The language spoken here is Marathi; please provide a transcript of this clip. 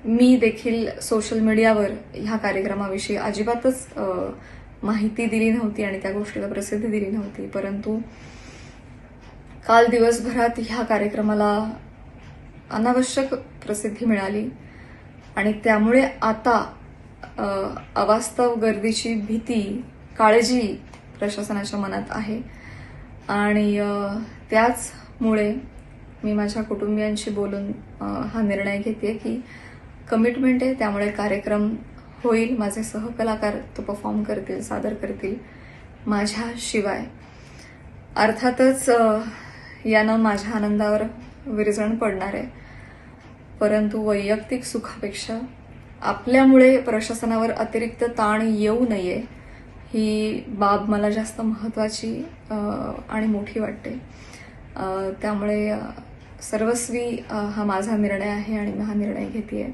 मी देखील सोशल मीडियावर ह्या कार्यक्रमाविषयी अजिबातच माहिती दिली नव्हती आणि त्या गोष्टीला प्रसिद्धी दिली नव्हती. परंतु काल दिवसभरात ह्या कार्यक्रमाला अनावश्यक प्रसिद्धी मिळाली आणि त्यामुळे आता अवास्तव गर्दीची भीती, काळजी प्रशासनाच्या मनात आहे आणि त्याचमुळे मी माझ्या कुटुंबियांशी बोलून हा निर्णय घेते की कमिटमेंट आहे, त्यामुळे कार्यक्रम होईल. माझे सहकलाकार तो परफॉर्म करतील, सादर करतील माझ्याशिवाय. अर्थातच यानं माझ्या आनंदावर विरजण पडणार आहे, परंतु वैयक्तिक सुखापेक्षा आपल्यामुळे प्रशासनावर अतिरिक्त ताण येऊ नये ही बाब मला जास्त महत्त्वाची आणि मोठी वाटते. त्यामुळे सर्वस्वी हा माझा निर्णय आहे आणि मी हा निर्णय घेतेय.